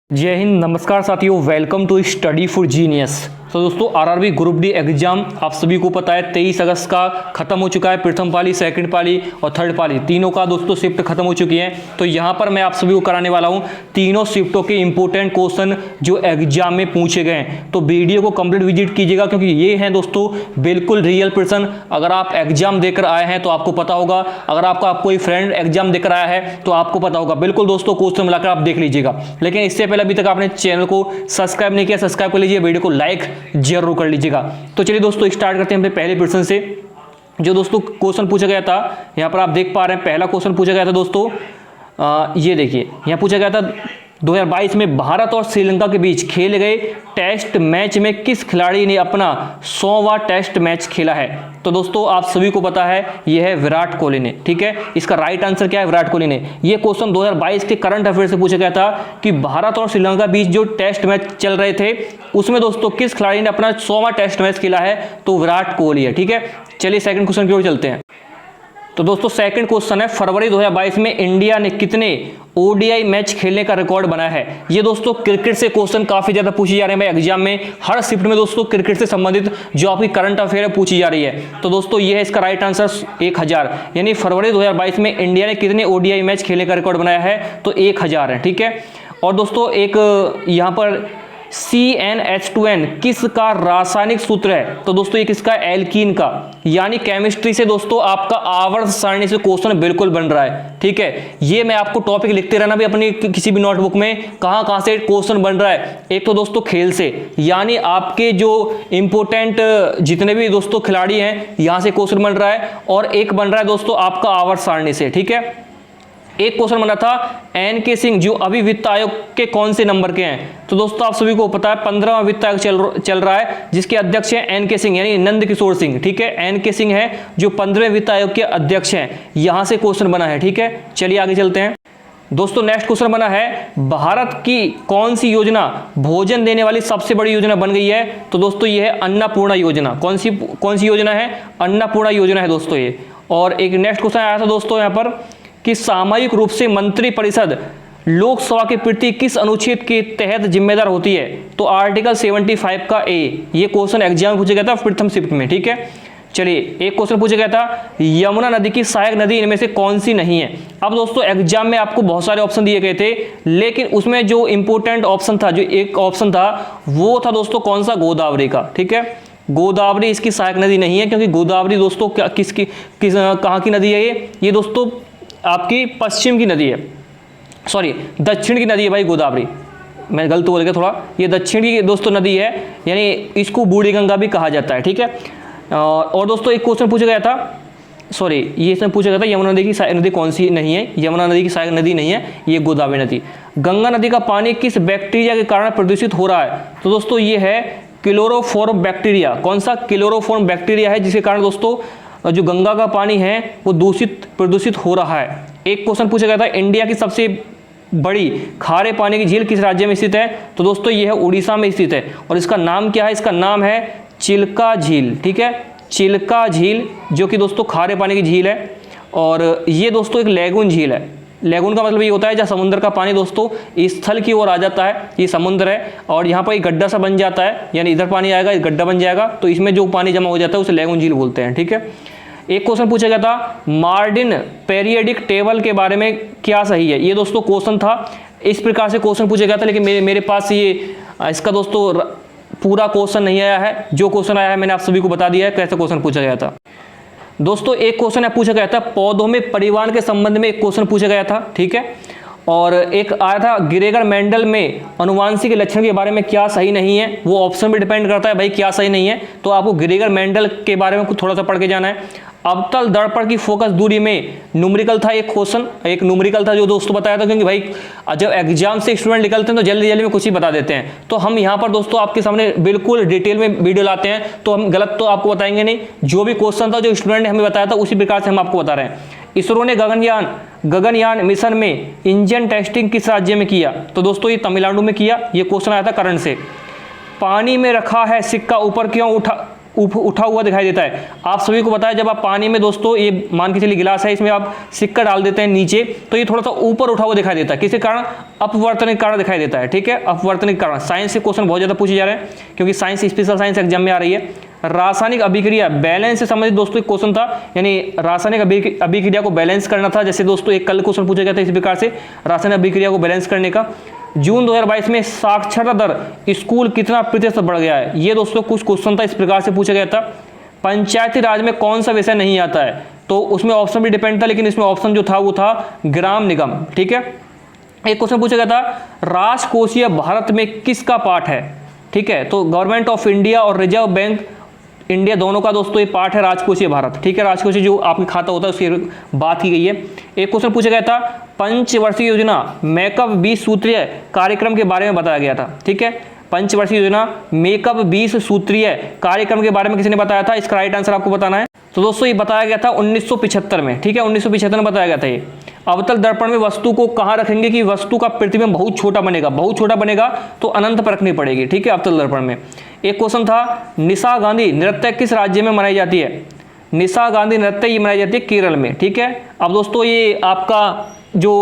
जय हिंद, नमस्कार साथियों, welcome to study for genius. तो दोस्तों आरआरबी ग्रुप डी एग्जाम आप सभी को पता है 23 अगस्त का खत्म हो चुका है। प्रथम पाली, सेकंड पाली और थर्ड पाली तीनों का दोस्तों शिफ्ट खत्म हो चुकी है। तो यहाँ पर मैं आप सभी को कराने वाला हूँ तीनों शिफ्टों के इंपॉर्टेंट क्वेश्चन जो एग्जाम में पूछे गए हैं। तो वीडियो को कंप्लीट विजिट कीजिएगा क्योंकि ये हैं दोस्तों बिल्कुल रियल पर्सन। अगर आप एग्जाम देकर आए हैं तो आपको पता होगा, अगर आपका कोई फ्रेंड एग्जाम देकर आया है तो आपको पता होगा। बिल्कुल दोस्तों क्वेश्चन मिलाकर आप देख लीजिएगा। लेकिन इससे पहले अभी तक आपने चैनल को सब्सक्राइब नहीं किया, सब्सक्राइब कर लीजिए, वीडियो को लाइक जरूर कर लीजिएगा। तो चलिए दोस्तों स्टार्ट करते हैं अपने पहले प्रश्न से। जो दोस्तों क्वेश्चन पूछा गया था यहाँ पर आप देख पा रहे हैं, पहला क्वेश्चन पूछा गया था दोस्तों ये देखिए, यहाँ पूछा गया था 2022 में भारत और श्रीलंका के बीच खेले गए टेस्ट मैच में किस खिलाड़ी ने अपना 100वां टेस्ट मैच खेला है। तो दोस्तों आप सभी को पता है यह है विराट कोहली ने। ठीक है, इसका राइट आंसर क्या है? विराट कोहली ने। यह क्वेश्चन 2022 के करंट अफेयर से पूछा गया था कि भारत और श्रीलंका के बीच जो टेस्ट मैच चल रहे थे उसमें दोस्तों किस खिलाड़ी ने अपना 100वां टेस्ट मैच खेला है, तो विराट कोहली है। ठीक है, चलिए सेकंड क्वेश्चन की ओर चलते हैं। तो दोस्तों सेकंड क्वेश्चन है, फरवरी 2022 में इंडिया ने कितने ओडीआई मैच खेलने का रिकॉर्ड बनाया है। ये दोस्तों क्रिकेट से क्वेश्चन काफी ज्यादा पूछे जा रहे हैं एग्जाम में। हर शिफ्ट में दोस्तों क्रिकेट से संबंधित जो आपकी करंट अफेयर है पूछी जा रही है। तो दोस्तों ये है इसका राइट आंसर 1000, यानी फरवरी 2022 में इंडिया ने कितने ओडीआई मैच खेलने का रिकॉर्ड बनाया है, तो 1000 है। ठीक है, और दोस्तों एक यहाँ पर CnH2n किसका रासायनिक सूत्र है, तो दोस्तों ये किसका? एल्कीन का। यानी केमिस्ट्री से दोस्तों आपका आवर्त सारणी से क्वेश्चन बिल्कुल बन रहा है। ठीक है, ये मैं आपको टॉपिक लिखते रहना भी अपनी किसी भी नोटबुक में कहां से क्वेश्चन बन रहा है। एक तो दोस्तों खेल से, यानी आपके जो इंपोर्टेंट जितने भी दोस्तों खिलाड़ी हैं यहां से क्वेश्चन बन रहा है, और एक बन रहा है दोस्तों आपका आवर्त सारणी से। ठीक है, एक क्वेश्चन बना था NK सिंह जो अभी वित्त आयोग के कौन से नंबर के हैं। तो दोस्तों आप सभी को पता है 15वां वित्त आयोग चल रहा है जिसके अध्यक्ष हैं NK सिंह यानी नंद किशोर सिंह। ठीक है, NK सिंह है जो 15वें वित्त आयोग के अध्यक्ष हैं। यहां से क्वेश्चन बना है। ठीक है, चलिए आगे चलते हैं। दोस्तों नेक्स्ट क्वेश्चन बना है, भारत की कौन सी योजना भोजन देने वाली सबसे बड़ी योजना बन गई है। तो दोस्तों ये है अन्नपूर्णा योजना। कौन सी योजना है? अन्नपूर्णा योजना है दोस्तों ये। और एक नेक्स्ट क्वेश्चन आया था दोस्तों यहाँ पर कि सामूहिक रूप से मंत्री परिषद लोकसभा के प्रति किस अनुच्छेद के तहत जिम्मेदार होती है। तो आर्टिकल 75 का ए। ये क्वेश्चन एग्जाम में पूछा गया था प्रथम शिफ्ट में। ठीक है, चलिए एक क्वेश्चन पूछा गया था, यमुना नदी की सहायक नदी इनमें से कौन सी नहीं है। अब दोस्तों एग्जाम में आपको बहुत सारे ऑप्शन दिए गए थे, लेकिन उसमें जो इंपोर्टेंट ऑप्शन था, जो एक ऑप्शन था वो था दोस्तों कौन सा? गोदावरी का। ठीक है, गोदावरी इसकी सहायक नदी नहीं है क्योंकि गोदावरी दोस्तों कहाँ की नदी है? ये दोस्तों आपकी पश्चिम की नदी है, सॉरी दक्षिण की नदी है भाई गोदावरी, मैं गलत बोल गया थोड़ा। ये दक्षिण की दोस्तों नदी है, यानी इसको बूढ़ी गंगा भी कहा जाता है। ठीक है, और दोस्तों एक क्वेश्चन पूछा गया था, सॉरी ये इसमें पूछा गया था यमुना नदी की सहायक नदी कौन सी नहीं है। यमुना नदी की सहायक नदी नहीं है, ये गोदावरी नदी। गंगा नदी का पानी किस बैक्टीरिया के कारण प्रदूषित हो रहा है। तो दोस्तों ये है क्लोरोफॉर्म बैक्टीरिया। कौन सा? क्लोरोफॉर्म बैक्टीरिया है, जिसके कारण दोस्तों जो गंगा का पानी है वो प्रदूषित हो रहा है। एक क्वेश्चन पूछा गया था, इंडिया की सबसे बड़ी खारे पानी की झील किस राज्य में स्थित है। तो दोस्तों ये है उड़ीसा में स्थित है, और इसका नाम क्या है? इसका नाम है चिल्का झील। ठीक है, चिल्का झील जो कि दोस्तों खारे पानी की झील है, और ये दोस्तों एक लैगून झील है। लैगून का मतलब ये होता है जहाँ समुद्र का पानी दोस्तों स्थल की ओर आ जाता है, ये समुद्र है, और यहाँ पर एक गड्ढा सा बन जाता है, यानी इधर पानी आएगा, एक गड्ढा बन जाएगा, तो इसमें जो पानी जमा हो जाता है उसे लैगून झील बोलते हैं। ठीक है, एक क्वेश्चन पूछा गया था, मार्डिन पीरियडिक टेबल के बारे में क्या सही है। ये दोस्तों क्वेश्चन था, इस प्रकार से क्वेश्चन पूछा गया था, लेकिन मेरे पास ये इसका दोस्तों पूरा क्वेश्चन नहीं आया है। जो क्वेश्चन आया है मैंने आप सभी को बता दिया है कैसे क्वेश्चन पूछा गया था। दोस्तों एक क्वेश्चन पूछा गया था, पौधों में परिवहन के संबंध में एक क्वेश्चन पूछा गया था। ठीक है, और एक आया था, ग्रेगर मेंडल में अनुवांशिक लक्षण के बारे में क्या सही नहीं है। वो ऑप्शन पे डिपेंड करता है भाई क्या सही नहीं है, तो आपको ग्रेगर मेंडल के बारे में कुछ थोड़ा सा पढ़ के जाना है। अवतल दर्पण की फोकस दूरी में न्यूमेरिकल था एक क्वेश्चन, एक न्यूमेरिकल था जो दोस्तों बताया था, क्योंकि भाई जब एग्जाम से स्टूडेंट निकलते हैं तो जल्दी जल्दी में कुछ ही बता देते हैं। तो हम यहाँ पर दोस्तों आपके सामने बिल्कुल डिटेल में वीडियो लाते हैं, तो हम गलत तो आपको बताएंगे नहीं। जो भी क्वेश्चन था जो स्टूडेंट ने हमें बताया था उसी प्रकार से हम आपको बता रहे हैं। इसरो ने गगनयान मिशन में इंजन टेस्टिंग किस राज्य में किया। तो दोस्तों ये तमिलनाडु में किया। ये क्वेश्चन आया था करंट से। पानी में रखा है सिक्का ऊपर क्यों उठा हुआ दिखाई देता है। आप सभी को पता है जब आप पानी में दोस्तों ये मान के चलिए गिलास है, इसमें आप सिक्का डाल देते हैं नीचे, तो ये थोड़ा सा ऊपर उठा हुआ दिखाई देता है, किसी कारण अपवर्तन के कारण दिखाई देता है। ठीक है, अपवर्तन के कारण। साइंस के क्वेश्चन बहुत ज्यादा पूछे जा रहे हैं क्योंकि साइंस स्पेशल साइंस एग्जाम में आ रही है। रासायनिक अभिक्रिया बैलेंस से संबंधित दोस्तों एक क्वेश्चन था, यानी रासायनिक अभिक्रिया को बैलेंस करना था। जैसे दोस्तों एक कल क्वेश्चन पूछा गया था इस प्रकार से, रासायनिक अभिक्रिया को बैलेंस करने का। जून 2022 में साक्षरता दर स्कूल कितना प्रतिशत बढ़ गया है, ये दोस्तों कुछ क्वेश्चन था, इस प्रकार से पूछा गया था। पंचायती राज में कौन सा विषय नहीं आता है, तो उसमें ऑप्शन भी डिपेंड था, लेकिन इसमें ऑप्शन जो था वो था ग्राम निगम। ठीक है, एक क्वेश्चन पूछा गया था राजकोषीय भारत में किसका पार्ट है। ठीक है, तो गवर्नमेंट ऑफ इंडिया और रिजर्व बैंक इंडिया दोनों का दोस्तों ये पार्ट है राजकोषीय भारत। ठीक है, राजकोषीय जो आपका खाता होता है उसकी बात की गई है। एक क्वेश्चन पूछा गया था पंचवर्षीय योजना मेकअप 20 सूत्रीय कार्यक्रम के बारे में बताया गया था। ठीक है, पंचवर्षीय योजना मेकअप 20 सूत्रीय कार्यक्रम के बारे में किसी ने बताया था, इसका राइट आंसर आपको बताना है। तो दोस्तों ये बताया गया था 1975 में। ठीक है, 1975 में बताया गया था ये। अवतल दर्पण में वस्तु को कहाँ रखेंगे कि वस्तु का प्रतिबिंब बहुत छोटा बनेगा, बहुत छोटा बनेगा तो अनंत पर रखनी पड़ेगी। ठीक है, अवतल दर्पण में। एक क्वेश्चन था निशा गांधी नृत्य किस राज्य में मनाई जाती है। निशा गांधी नृत्य ये मनाई जाती है केरल में। ठीक है, अब दोस्तों ये आपका जो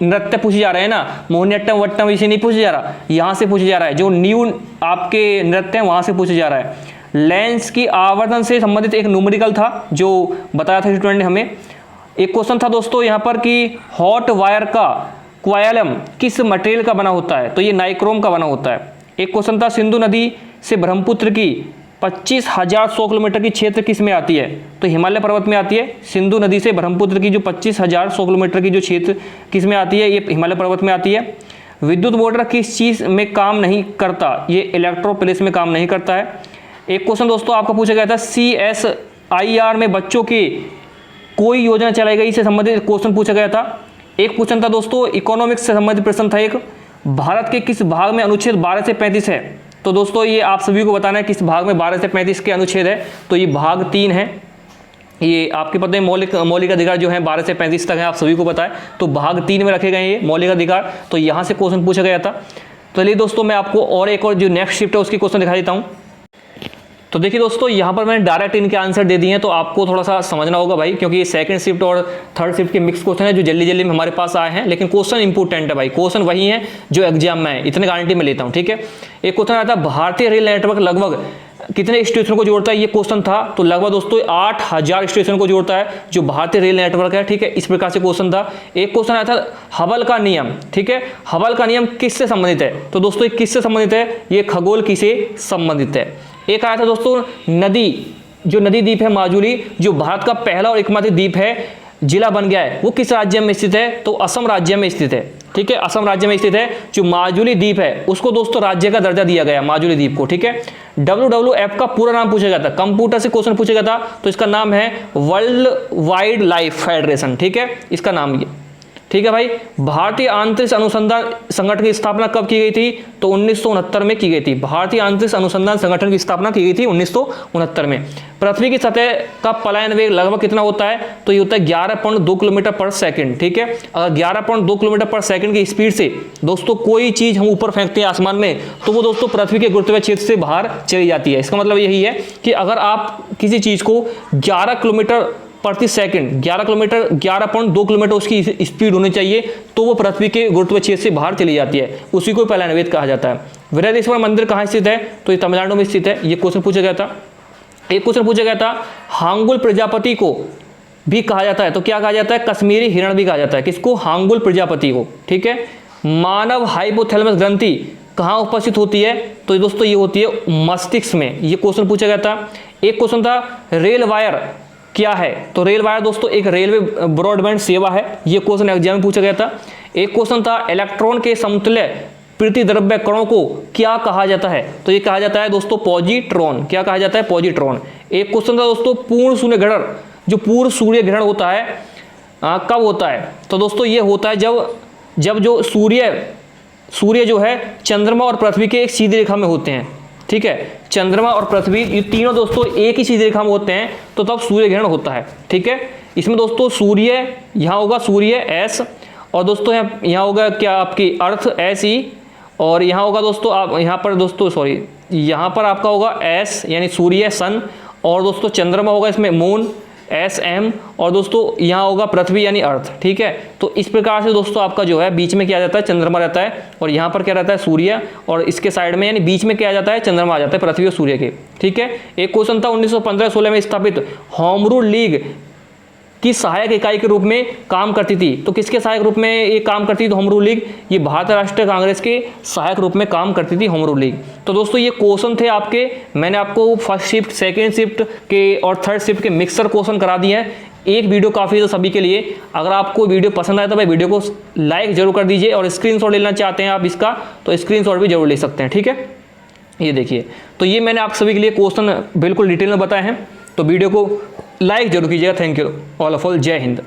नृत्य पूछे जा रहे हैं ना, मोहिनीअट्टम वट्टम इसे नहीं पूछे जा रहा, यहाँ से पूछे जा रहा है। जो न्यू आपके नृत्य हैं वहाँ से पूछे जा रहा है। लेंस की आवर्धन से संबंधित एक न्यूमेरिकल था जो बताया था स्टूडेंट ने हमें। एक क्वेश्चन था दोस्तों यहाँ पर कि हॉट वायर का क्वायलम किस मटेरियल का बना होता है, तो ये नाइक्रोम का बना होता है। एक क्वेश्चन था सिंधु नदी से ब्रह्मपुत्र की 25,100 किलोमीटर की क्षेत्र किस में आती है, तो हिमालय पर्वत में आती है। सिंधु नदी से ब्रह्मपुत्र की जो 25,100 किलोमीटर की जो क्षेत्र किस में आती है, ये हिमालय पर्वत में आती है। विद्युत मोटर किस चीज़ में काम नहीं करता, ये इलेक्ट्रोप्लेस में काम नहीं करता है। एक क्वेश्चन दोस्तों आपका पूछा गया था CSIR में बच्चों की कोई योजना चलाई गई से संबंधित क्वेश्चन पूछा गया था। एक क्वेश्चन था दोस्तों इकोनॉमिक्स से संबंधित प्रश्न था एक, भारत के किस भाग में अनुच्छेद 12 से 35 है, तो दोस्तों ये आप सभी को बताना है किस भाग में 12 से 35 के अनुच्छेद है, तो ये भाग 3 है। ये आपके पता है मौलिक अधिकार जो है 12 से 35 तक है, आप सभी को पता है, तो भाग 3 में रखे गए हैं ये मौलिक अधिकार, तो यहाँ से क्वेश्चन पूछा गया था। तो चलिए दोस्तों मैं आपको और एक और जो नेक्स्ट शिफ्ट है उसकी क्वेश्चन दिखा देता हूँ। तो देखिए दोस्तों यहाँ पर मैंने डायरेक्ट इनके आंसर दे दिए हैं, तो आपको थोड़ा सा समझना होगा भाई, क्योंकि ये सेकंड शिफ्ट और थर्ड शिफ्ट के मिक्स क्वेश्चन है जो जल्दी जल्दी में हमारे पास आए हैं, लेकिन क्वेश्चन इंपॉर्टेंट है भाई, क्वेश्चन वही है जो एग्जाम में है, इतने गारंटी में लेता हूँ। ठीक है, एक क्वेश्चन आता है भारतीय रेल नेटवर्क लगभग कितने स्टेशन को जोड़ता है, ये क्वेश्चन था। तो लगभग दोस्तों 8,000 स्टेशन को जोड़ता है जो भारतीय रेल नेटवर्क है। ठीक है, इस प्रकार से क्वेश्चन था। एक क्वेश्चन आया था हबल का नियम। ठीक है, हबल का नियम किससे संबंधित है, तो दोस्तों ये किससे संबंधित है, ये खगोल से संबंधित है। एक आया था दोस्तों नदी, जो नदी द्वीप है माजुली, जो भारत का पहला और एकमात्र द्वीप है, जिला बन गया है, वो किस राज्य में स्थित है, तो असम राज्य में स्थित है। ठीक है, असम राज्य में स्थित है। जो माजुली द्वीप है उसको दोस्तों राज्य का दर्जा दिया गया माजुली द्वीप को। ठीक है, WWF का पूरा नाम पूछा गया था, कंप्यूटर से क्वेश्चन पूछा गया था, तो इसका नाम है वर्ल्ड वाइड लाइफ फेडरेशन। ठीक है, इसका नाम ये। ठीक है भाई, भारतीय अंतरिक्ष अनुसंधान संगठन की स्थापना कब की गई थी, तो 1969 में की गई थी। भारतीय अंतरिक्ष अनुसंधान संगठन की स्थापना की गई थी 1969 में। पृथ्वी की सतह का पलायन वेग लगभग कितना होता है, तो ये होता है 11.2 किलोमीटर पर सेकंड। ठीक है, अगर 11.2 किलोमीटर पर सेकंड की स्पीड से दोस्तों कोई चीज हम ऊपर फेंकते हैं आसमान में, तो वो दोस्तों पृथ्वी के गुरुत्वाकर्षण क्षेत्र से बाहर चली जाती है। इसका मतलब यही है कि अगर आप किसी चीज को 11 किलोमीटर प्रति सेकंड 11.2 किलोमीटर उसकी स्पीड होनी चाहिए, तो वो पृथ्वी के गुरुत्वाकर्षण क्षेत्र से बाहर चली जाती है, उसी को पलायन वेग कहा जाता है। बृहदेश्वर मंदिर कहाँ स्थित है, तो ये तमिलनाडु में स्थित है। ये क्वेश्चन पूछा गया था। एक क्वेश्चन पूछा गया था हांगुल प्रजापति को भी कहा जाता है, तो क्या कहा जाता है, कश्मीरी हिरण भी कहा जाता है। किसको, हांगुल प्रजापति को। ठीक है, मानव हाइपोथैलेमस ग्रंथि कहाँ उपस्थित होती है, तो दोस्तों ये होती है मस्तिष्क में। ये क्वेश्चन पूछा गया था। एक क्वेश्चन था रेल वायर क्या है, तो रेल वायर दोस्तों एक रेलवे ब्रॉडबैंड सेवा है। ये क्वेश्चन एग्जाम में पूछा गया था। एक क्वेश्चन था इलेक्ट्रॉन के समतुल्य प्रतिद्रव्य कणों को क्या कहा जाता है, तो ये कहा जाता है दोस्तों पॉजिट्रॉन। क्या कहा जाता है, पॉजिट्रॉन। एक क्वेश्चन था दोस्तों पूर्ण सूर्य ग्रहण, जो पूर्ण सूर्य ग्रहण होता है कब होता है, तो दोस्तों ये होता है जब जो सूर्य जो है चंद्रमा और पृथ्वी के एक सीधी रेखा में होते हैं। ठीक है, चंद्रमा और पृथ्वी ये तीनों दोस्तों एक ही सीधी रेखा में होते हैं, तो तब सूर्य ग्रहण होता है। ठीक है, इसमें दोस्तों सूर्य यहाँ होगा सूर्य S, और दोस्तों यहाँ होगा क्या आपकी अर्थ SE, और यहाँ होगा दोस्तों आप यहाँ पर दोस्तों यहाँ पर आपका होगा S यानी सूर्य सन, और दोस्तों चंद्रमा होगा इसमें मून SM, और दोस्तों यहाँ होगा पृथ्वी यानी अर्थ। ठीक है, तो इस प्रकार से दोस्तों आपका जो है बीच में क्या जाता है, चंद्रमा रहता है, और यहाँ पर क्या रहता है, सूर्य, और इसके साइड में यानी बीच में क्या आ जाता है, चंद्रमा आ जाता है पृथ्वी और सूर्य के। ठीक है, एक क्वेश्चन था 1915-16 में स्थापित होम रूल लीग की सहायक इकाई के रूप में काम करती थी। तो किसके सहायक रूप में ये काम करती थी होम रूल लीग? ये भारतीय राष्ट्रीय कांग्रेस के सहायक रूप में काम करती थी होम रूल लीग। तो दोस्तों ये क्वेश्चन थे आपके, मैंने आपको फर्स्ट शिफ्ट, सेकेंड शिफ्ट के और थर्ड शिफ्ट के मिक्सर क्वेश्चन करा दिए हैं। एक वीडियो काफ़ी है सभी के लिए। अगर आपको वीडियो पसंद आए तो भाई वीडियो को लाइक जरूर कर दीजिए, और स्क्रीनशॉट लेना चाहते हैं आप इसका तो स्क्रीनशॉट भी जरूर ले सकते हैं। ठीक है, ये देखिए, तो ये मैंने आप सभी के लिए क्वेश्चन बिल्कुल डिटेल में बताए हैं, तो वीडियो को लाइक जरूर कीजिएगा। Thank you all of all, जय हिंद।